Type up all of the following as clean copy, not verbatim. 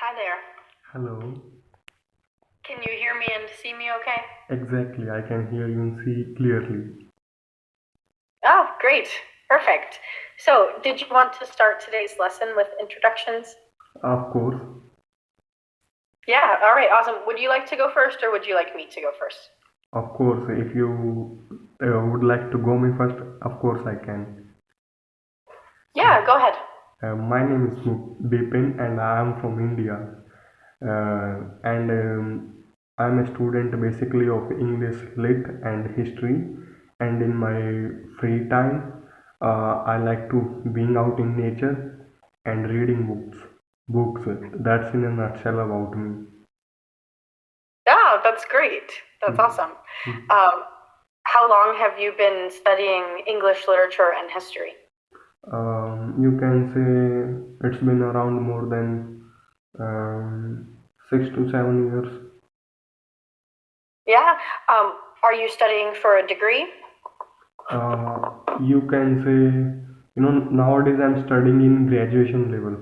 Hi there. Hello. Can you hear me and see me okay? Exactly, I can hear you and see clearly. Oh, great. Perfect. So, did you want to start today's lesson with introductions? Of course, Yeah, all right, awesome. Would you like to go first or would you like me to go first? of course, if you would like to go me first, of course I can. Yeah, go ahead. My name is Bipin and I am from India. And I'm a student basically of English Lit and History. And in my free time, I like to being out in nature and reading books. Books. That's in a nutshell about me. Oh, that's great. That's awesome. Um, how long have you been studying English literature and history? You can say it's been around more than 6 to 7 years. Yeah. Are you studying for a degree? You can say, nowadays I'm studying in graduation level.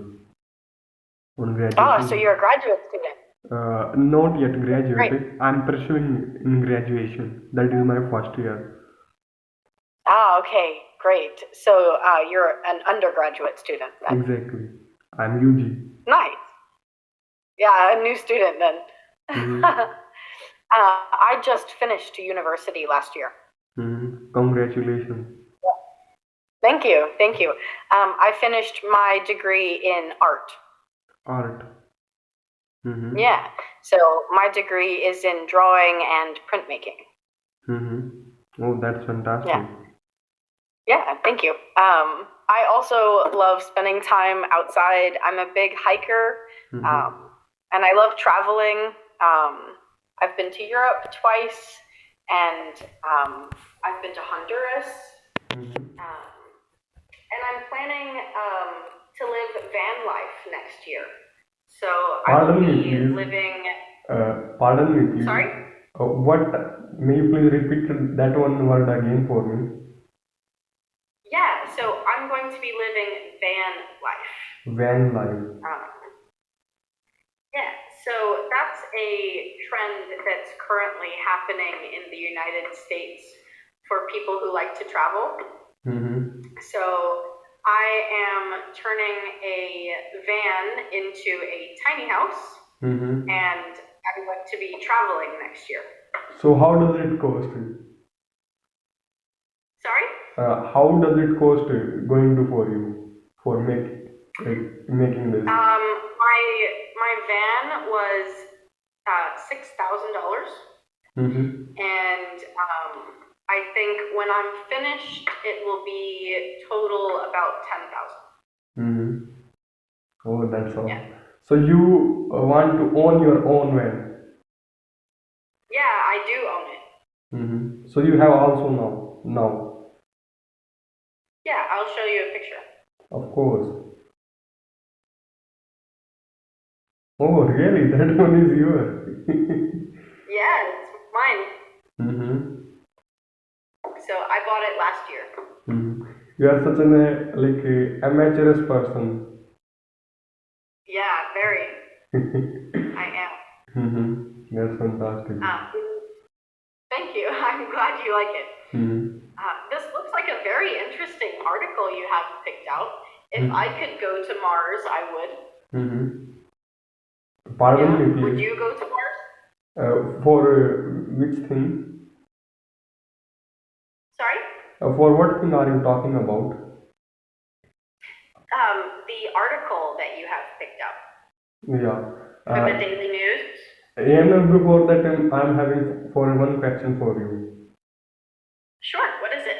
On Oh, so graduation, you're a graduate student. not yet Great. graduated. I'm pursuing in graduation. That is my first year. Ah, okay, great. So you're an undergraduate student then. Exactly. I'm UG. Nice. Yeah, a new student then. I just finished university last year. Congratulations. Thank you, thank you. I finished my degree in art. Art. Mm-hmm. Yeah, so my degree is in drawing and printmaking. Oh, that's Yeah, fantastic. yeah, thank you. I also love spending time outside. I'm a big hiker, Mm-hmm. um, and I love traveling. I've been to Europe twice, and I've been to Honduras. Mm-hmm. And I'm planning to live van life next year. So I will Pardon me, be please. living. Pardon me, please. Sorry? What? May you please repeat that one word again for me? Yeah, so I'm going to be living van life. Van life. Um, yeah, so that's a trend that's currently happening in the United States for people who like to travel. Mm-hmm. So I am turning a van into a tiny house, Mm-hmm. and I'm going to be traveling next year. So how does it cost? Sorry? How does it cost going to for you for making this? My van was $6,000, Mm-hmm. and I think when I'm finished, it will be total about 10,000. Mm-hmm. Oh, that's all. Yeah, So you want to own your own van? yeah, I do own it. Mm-hmm. So you have also now. Yeah, I'll show you a picture. Of course. Oh, really? That one is yours. Yeah, it's mine. Mm-hmm. So I bought it last year. Mm-hmm. You are such an like a amateurist person. Yeah, very. I am. That's fantastic. Thank you. I'm glad you like it. Mm-hmm. This looks like a very interesting article you have picked out. If I could go to Mars, I would. Mm-hmm. Pardon Yeah. me, Would please. you go to Mars? For which thing? Sorry? For what thing are you talking about? The article that you have picked up Yeah. for the Daily News. And before that, I'm having for one question for you. Sure. What is it?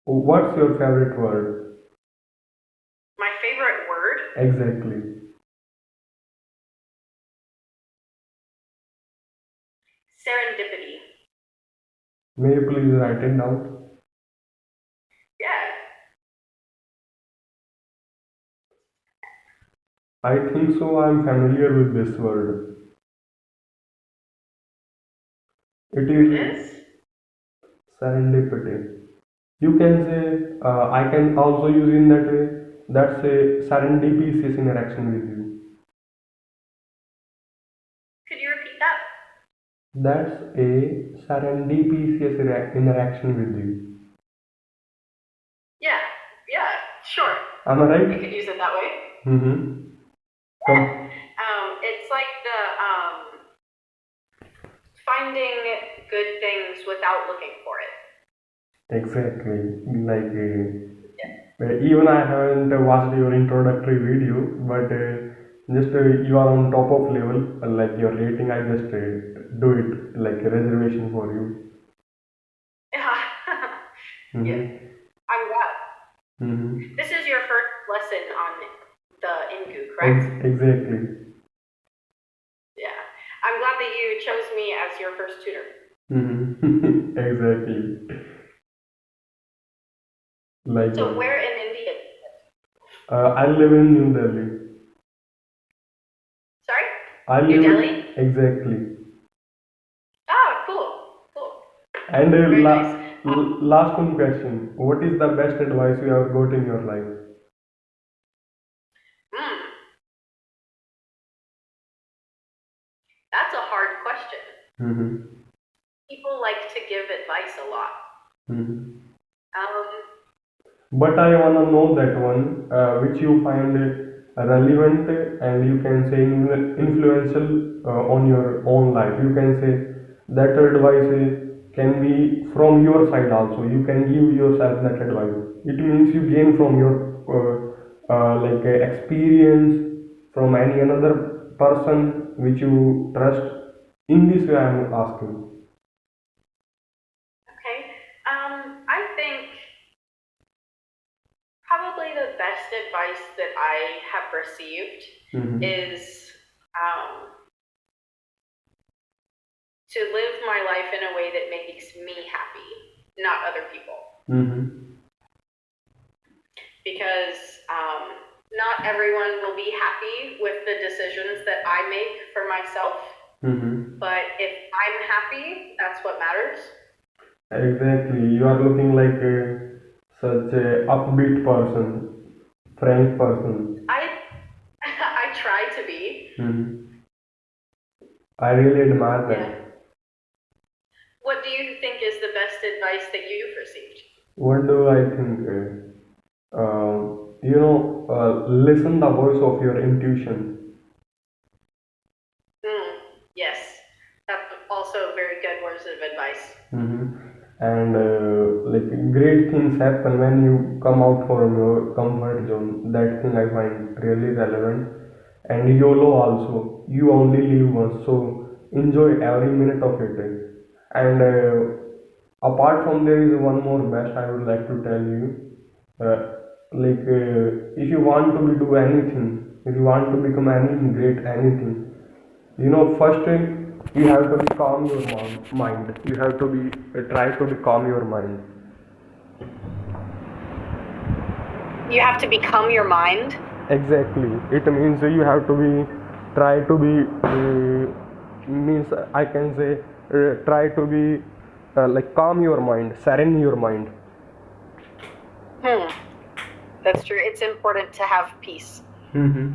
What's your favorite word? My favorite word? Exactly. Serendipity. May you please write it down? Yeah. I think so. I'm familiar with this word. It It is is? serendipity. You can say, I can also use in that way. That's a serendipitous interaction with you. That's a serendipitous interaction with you. Yeah, yeah, sure. Am I You right? could use it that way. Mm-hmm. Yeah. It's like the finding good things without looking for it. Exactly. Like, even I haven't watched your introductory video, but just you are on top of level, like your rating, I just do it like a reservation for you. Yeah. Yeah. Mm-hmm. I'm glad. Mm-hmm. This is your first lesson on the Ingu, correct? Exactly. Yeah. I'm glad that you chose me as your first tutor. Mm-hmm. Exactly. Like, So where in India? I live in New Delhi. Sorry? I New live Delhi? exactly. Oh, cool. Cool. And Very nice. last one question. What is the best advice you have got in your life? Hmm, that's a hard question. Mm-hmm. People like to give advice a lot. Mm-hmm. Um, But I wanna know that one which you find relevant and you can say influential on your own life. You can say that advice can be from your side also. You can give yourself that advice. It means you gain from your like experience from any another person which you trust. In this way, I am asking. okay. I think probably the best advice that I have received Mm-hmm. is um, to live my life in a way that makes me happy, not other people. Mm-hmm. Because not everyone will be happy with the decisions that I make for myself. Mm-hmm. But if I'm happy, that's what matters. Exactly, you are looking like such a upbeat person, frank person. I I try to be. Mhm. I really admire Yeah. that. What do you think is the best advice that you've received? What do I think? Listen the voice of your intuition. Hmm. Yes. That's also very good words of advice. Mhm. And like great things happen when you come out from your comfort zone. That thing I find really relevant. And YOLO also. You only live once, so enjoy every minute of it. And apart from there is one more best I would like to tell you. Uh, if you want to do anything, if you want to become anything great, anything, first you have to be calm your mind. You have to be try to be calm your mind. You have to become your mind. Exactly. It means you have to be try to be means I can say try to be like calm your mind, serene your mind. Hmm. That's true. It's important to have peace Mm-hmm.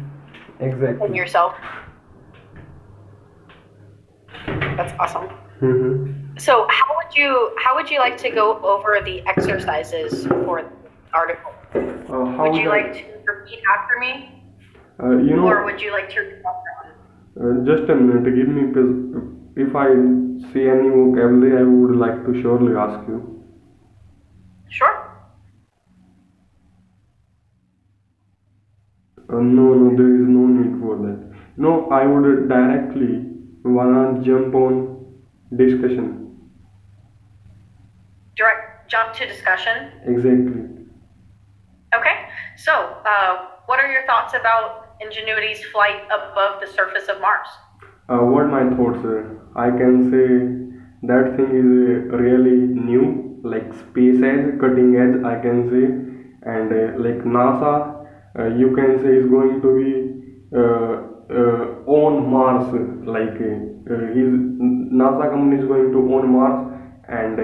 in Exactly. yourself. That's awesome. Mm-hmm. So how would you like to go over the exercises for the article? How Would you like that to repeat after me, you or know would you like to read off your own? just a minute, give me because if I see any vocabulary, I would like to surely ask you. Sure. No, no, there is no need for that. No, I would directly wanna jump on discussion. Direct jump to discussion. Exactly. Okay. So, what are your thoughts about Ingenuity's flight above the surface of Mars? What my thoughts are? I can say that thing is really new, like space edge, cutting edge. I can say, and like NASA, you can say is going to be on Mars. Like his NASA company is going to own Mars, and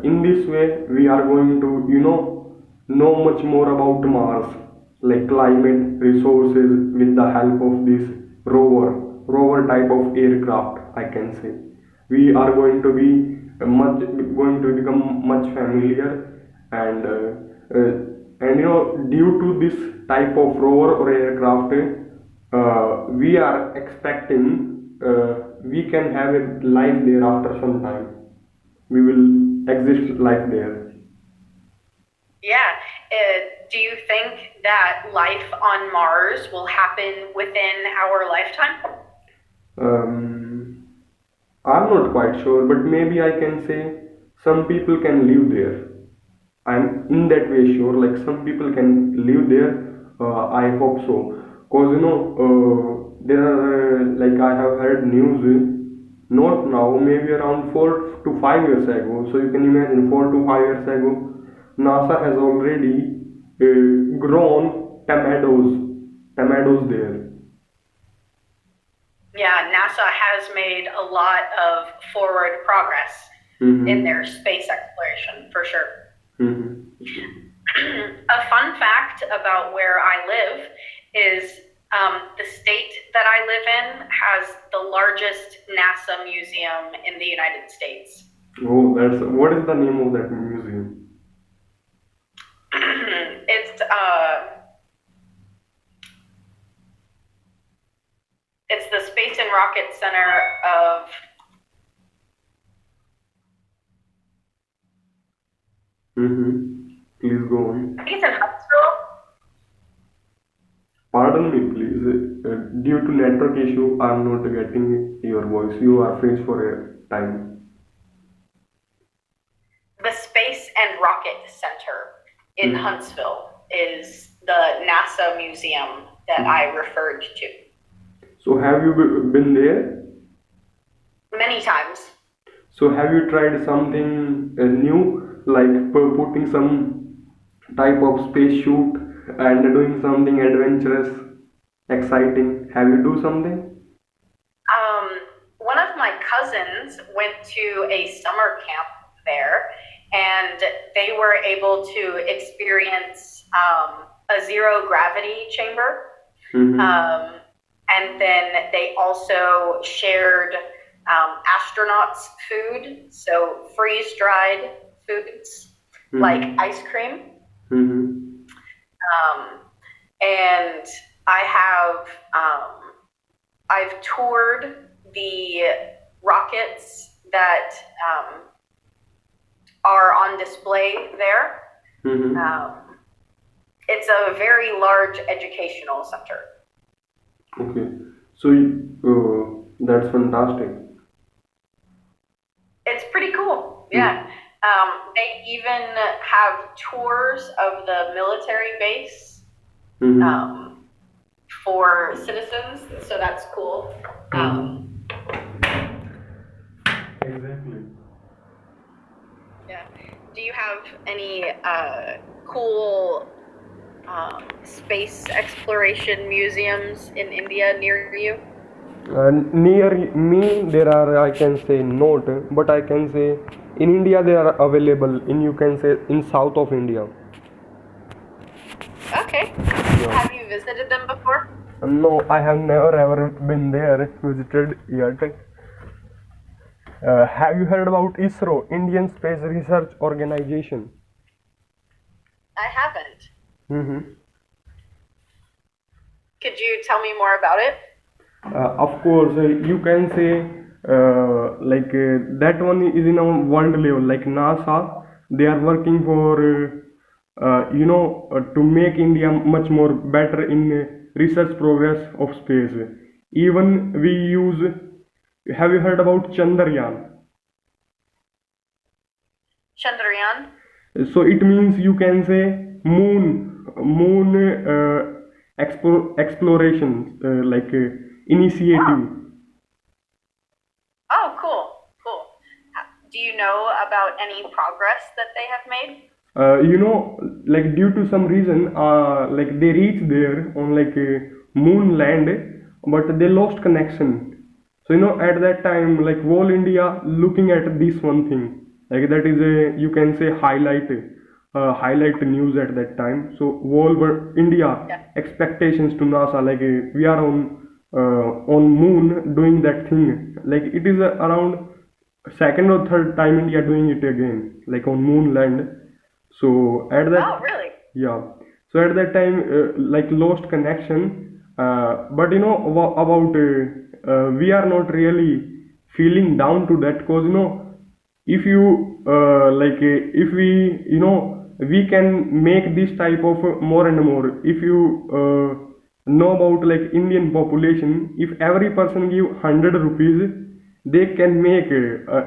in this way we are going to know much more about Mars, like climate, resources, with the help of this rover type of aircraft, I can say. we are going to be much going to become much familiar, and due to this type of rover or aircraft, we are expecting we can have a life there after some time. We will exist life there. Yeah. Do you think that life on Mars will happen within our lifetime? Um, I'm not quite sure, but maybe I can say some people can live there. I'm in that way sure, like some people can live there. I hope so. Cause there are like I have heard news, not now, maybe around 4 to 5 years ago. So you can imagine 4 to 5 years ago, NASA has already grown tomatoes there. Yeah, NASA has made a lot of forward progress in Mm-hmm. their space exploration, for sure. Mm-hmm. A fun fact about where I live is the state that I live in has the largest NASA museum in the United States. Oh, that's what is the name of that museum? it's it's the Space and Rocket Center of Mm-hmm. Please go on. I think it's in Huntsville. Pardon me, please. Due to network issue, I'm not getting your voice. You are freeze for a time. The Space and Rocket Center in Mm. Huntsville is the NASA museum that I referred to So have you been there? many times. So have you tried something new, like putting some type of space shoot and doing something adventurous, exciting? Have you do something? One of my cousins went to a summer camp there, and they were able to experience a zero gravity chamber. Mm-hmm. And then they also shared astronauts' food, so freeze dried foods like Mm-hmm. ice cream. Mm-hmm. Um, and I have I've toured the rockets that are on display there. Mm-hmm. It's a very large educational center. Okay. So that's fantastic. It's pretty cool. Yeah. They even have tours of the military base Mm-hmm. for citizens, so that's cool. Exactly. Yeah. Do you have any cool space exploration museums in India near you? Near me, there are, I can say not, but I can say in India they are available in, you can say, in south of India. Okay. Yeah. Have you visited them before? No, I have never ever been there, visited yet. Have you heard about ISRO, Indian Space Research Organization? I haven't. Mm-hmm. Could you tell me more about it? Of course, you can say that one is in a world level. Like NASA, they are working for to make India much more better in research progress of space. Even we use. Have you heard about Chandrayaan? Chandrayaan? So it means you can say moon exploration, initiative. Oh, cool. Do you know about any progress that they have made? Like due to some reason, like they reached there on like a moon land, but they lost connection. So at that time, like whole India looking at this one thing, like that is a, you can say, highlight news at that time. So whole world India Yeah. expectations to NASA, like we are on moon doing that thing. Like it is around second or third time India doing it again, like on moon land. So at that, Oh, really? yeah. So at that time, like lost connection. But you know about we are not really feeling down to that, cause you know if you like if we we can make this type of more and more. If you know about like Indian population, if every person give 100 rupees, they can make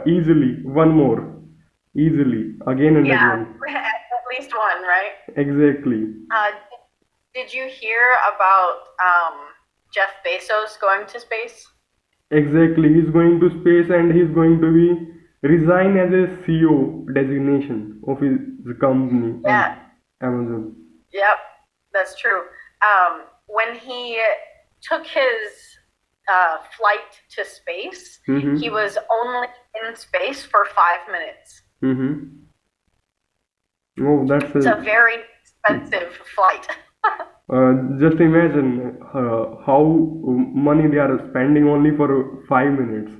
easily one more, easily again and Yeah, again. at least one, right? Exactly. Uh, did you hear about Jeff Bezos going to space? Exactly, he's going to space and he's going to be resign as a CEO designation of his company Yeah, Amazon. yep, that's true. When he took his flight to space, he Mm-hmm. was only in space for 5 minutes. Mm-hmm. Oh, that's It's a a very expensive flight. just imagine how money they are spending only for 5 minutes.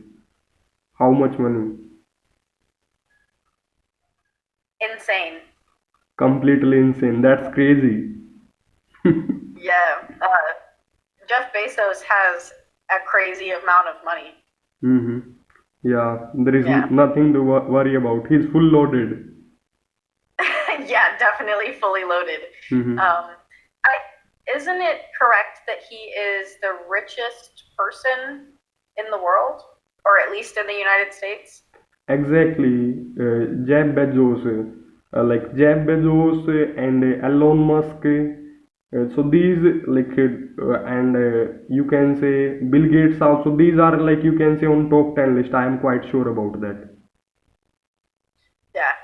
How much money? Insane. Completely insane. That's crazy. Yeah, Jeff Bezos has a crazy amount of money. Mm-hmm. Yeah, there is Yeah. nothing to worry about. He's full loaded. Yeah, definitely fully loaded. Mm-hmm. Um, isn't it correct that he is the richest person in the world, or at least in the United States? Exactly, Jeff Bezos, like Jeff Bezos and Elon Musk. So these and you can say Bill Gates also. These are like you can say on top 10 list. I am quite sure about that. Yeah.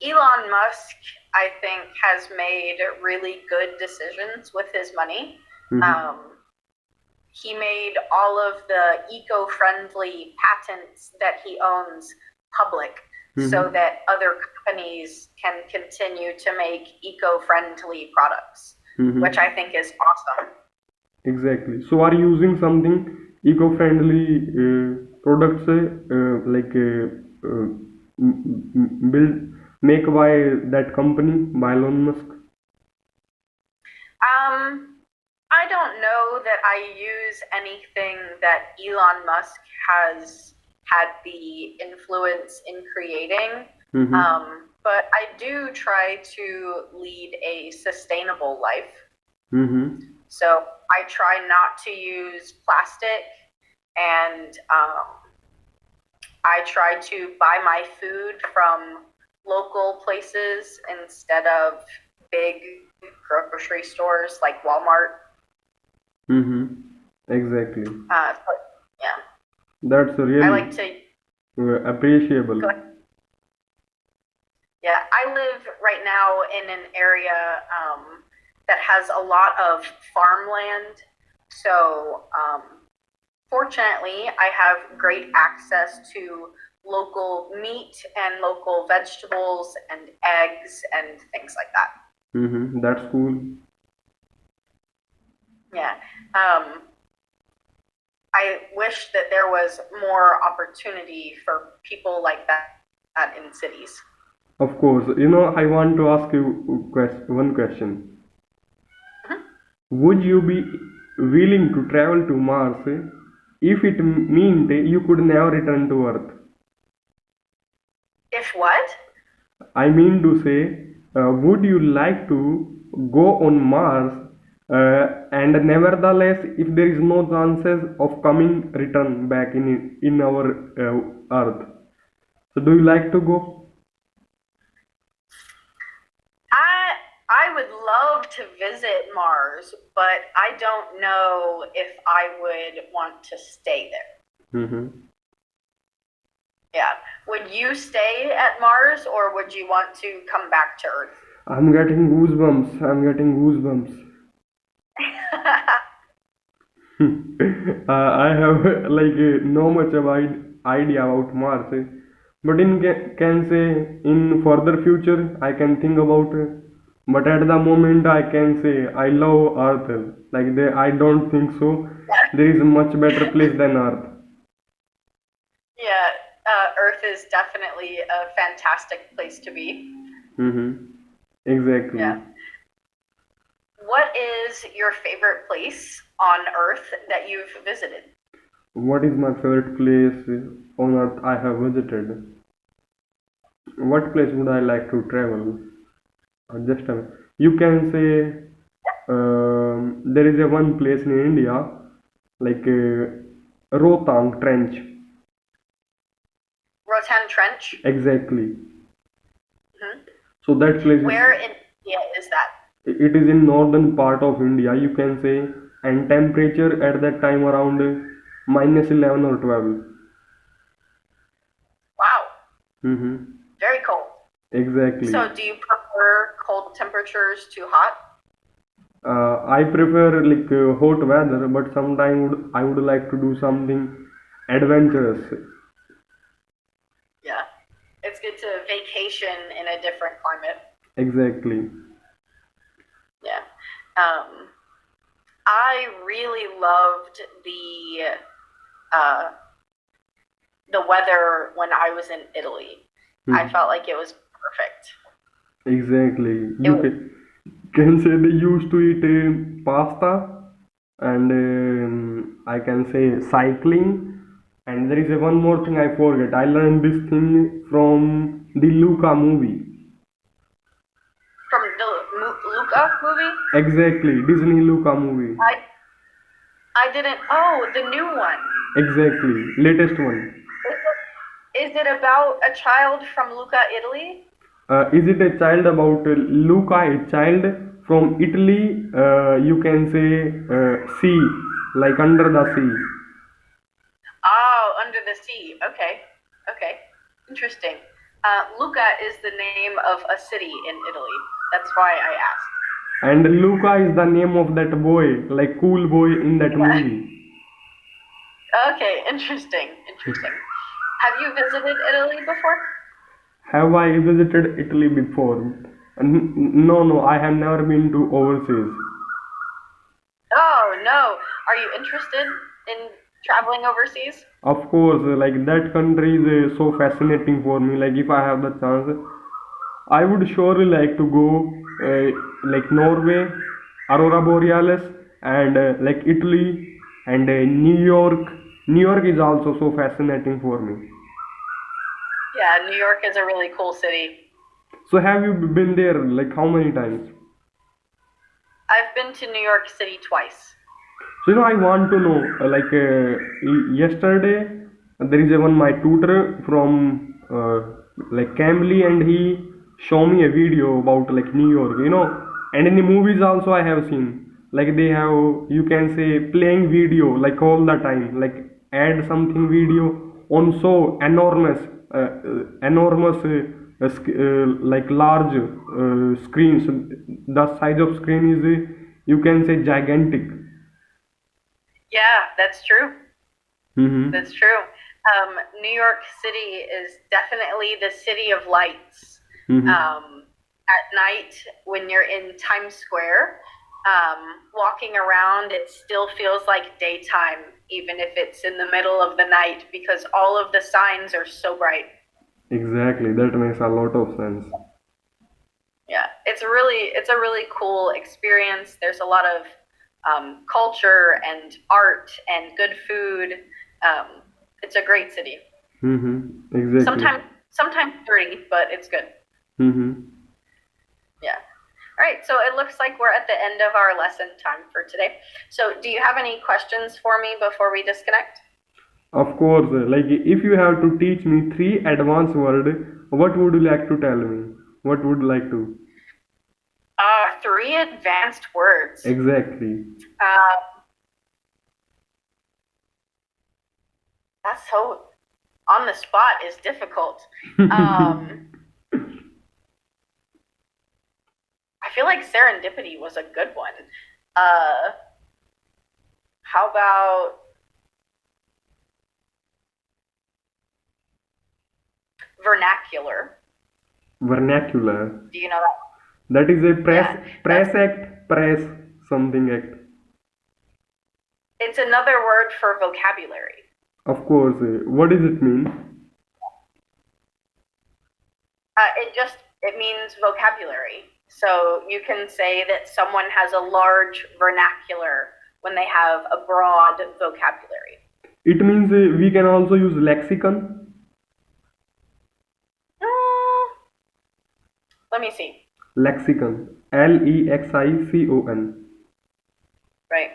Elon Musk, I think, has made really good decisions with his money. Mm-hmm. Um, he made all of the eco-friendly patents that he owns public so Mm-hmm. that other companies can continue to make eco-friendly products, which Mm-hmm. I think is awesome. Exactly. So are you using something eco-friendly products build make by that company by Elon Musk? I don't know that I use anything that Elon Musk has had the influence in creating, Mm-hmm. but I do try to lead a sustainable life. Mm-hmm. So I try not to use plastic, and I try to buy my food from local places instead of big grocery stores like Walmart. Mm-hmm. Exactly. So, yeah, That's I really like to. appreciable. Go ahead. Yeah, I live right now in an area that has a lot of farmland. So, fortunately, I have great access to local meat and local vegetables and eggs and things like that. Mm-hmm. That's cool. Yeah. I wish that there was more opportunity for people like that in cities. Of course. I want to ask you one question. Mhm. Would you be willing to travel to Mars if it meant you could never return to Earth? If what? I mean to say, would you like to go on Mars and nevertheless, if there is no chances of coming return back in our Earth, so do you like to go? I would love to visit Mars, but I don't know if I would want to stay there. Mm-hmm. Yeah. Would you stay at Mars or would you want to come back to Earth? I'm getting goosebumps. I'm getting goosebumps. I have like no much about idea about Mars, but can say in further future I can think about. But at the moment I can say I love Earth. Like I don't think so. There is a much better place than Earth. Yeah, Earth is definitely a fantastic place to be. Mm-hmm. Exactly. Yeah. What is your favorite place on Earth that you've visited? What is my favorite place on earth I have visited? What place would I like to travel? Just you can say there is a one place in India like Rohtang Trench. Rotan Trench. Exactly. Hmm. So that place Where is in India is that? it is in northern part of India. You can say, and temperature at that time around minus 11 or 12. Wow, Mm-hmm. very cold. Exactly. So, do you prefer cold temperatures to hot? I prefer like hot weather, but sometimes I would like to do something adventurous. Yeah, it's good to vacation in a different climate. Exactly. Yeah. Um, I really loved uh, the weather when I was in Italy. I Hmm. felt like it was perfect. Exactly. It You was, can say they used to eat pasta, and I can say cycling. And there is a one more thing I forget. I learned this thing from the Luca movie. from the Luca movie. Exactly, Disney Luca movie. I didn't. Oh, the new one. Exactly, latest one. Is it about a child from Luca, Italy? Is it a child about Luca, a child from Italy? You can say sea, like under the sea. Oh, Under the Sea. Okay. Okay. Interesting. Lucca is the name of a city in Italy. That's why I asked. And Luca is the name of that boy, like cool boy in that Yeah. movie. Okay. Interesting. Interesting. Have you visited Italy before? Have I visited Italy before? No, no, I have never been to overseas. Oh, no. Are you interested in traveling overseas? Of course, like that country is so fascinating for me. Like if I have the chance, I would surely like to go like Norway, Aurora Borealis, and like Italy and New York. New York is also so fascinating for me. Yeah, New York is a really cool city. So have you been there? Like how many times? I've been to New York City twice. So I want to know. Yesterday, there is a one my tutor from like Cambly, and he show me a video about like New York. And in the movies also I have seen like they have, you can say, playing video like all the time, like add something video on so enormous, enormous. Like large screens, the size of screen is you can say gigantic. Yeah, that's true. Mm-hmm. That's true. New York City is definitely the city of lights. Mm-hmm. At night, when you're in Times Square, walking around, it still feels like daytime, even if it's in the middle of the night, because all of the signs are so bright. Exactly, that makes a lot of sense. Yeah, it's a really cool experience. There's a lot of culture and art and good food. It's a great city. Mm-hmm. Exactly. Sometimes dirty, but it's good. Mm-hmm. Yeah. All right, so it looks like we're at the end of our lesson time for today. So do you have any questions for me before we disconnect? Of course, like if you have to teach me three advanced word, what would you like to tell me? What would you like to? Three advanced words. Exactly. That's so on the spot is difficult. I feel like serendipity was a good one. How about vernacular? Vernacular. Do you know that? That is a press Yeah, press act, press something act. it's another word for vocabulary. Of course. What does it mean? It means vocabulary. So you can say that someone has a large vernacular when they have a broad vocabulary. It means we can also use lexicon. Let me see. Lexicon. Lexicon. Right.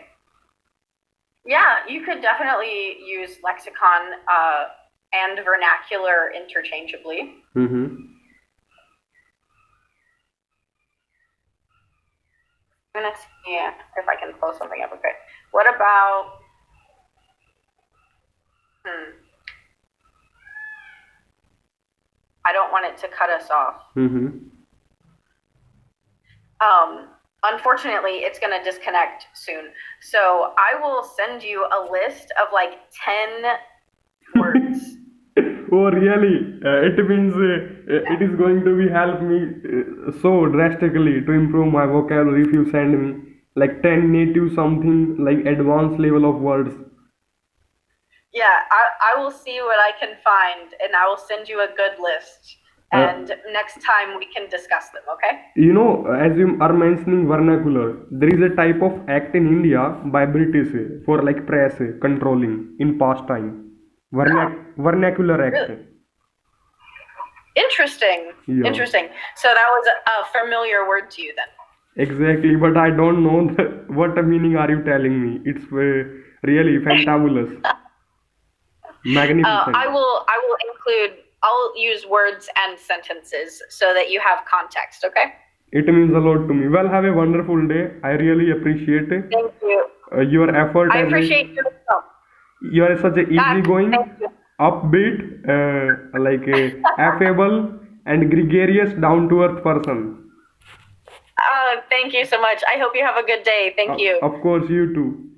Yeah, you could definitely use lexicon and vernacular interchangeably. Mm-hmm. I'm gonna see if I can pull something up. Okay. What about? I don't want it to cut us off. Mm-hmm. Unfortunately, it's going to disconnect soon. So I will send you a list of like 10 words. Oh, really? It means it is going to be help me so drastically to improve my vocabulary if you send me like 10 native something like advanced level of words. Yeah, I will see what I can find and I will send you a good list. And next time we can discuss them, okay? You know, as you are mentioning vernacular, there is a type of act in India by British for like press controlling in past time. Vernacular act. Really? Interesting. Yeah. Interesting. So that was a familiar word to you then. Exactly, but I don't know what meaning are you telling me. It's really fantabulous. Magnificent. I'll use words and sentences so that you have context, okay? It means a lot to me. Well, have a wonderful day. I really appreciate it. Thank you. Your effort. I appreciate you. You are such a easygoing, upbeat, affable, and gregarious, down-to-earth person. Thank you so much. I hope you have a good day. Thank you. Of course, you too.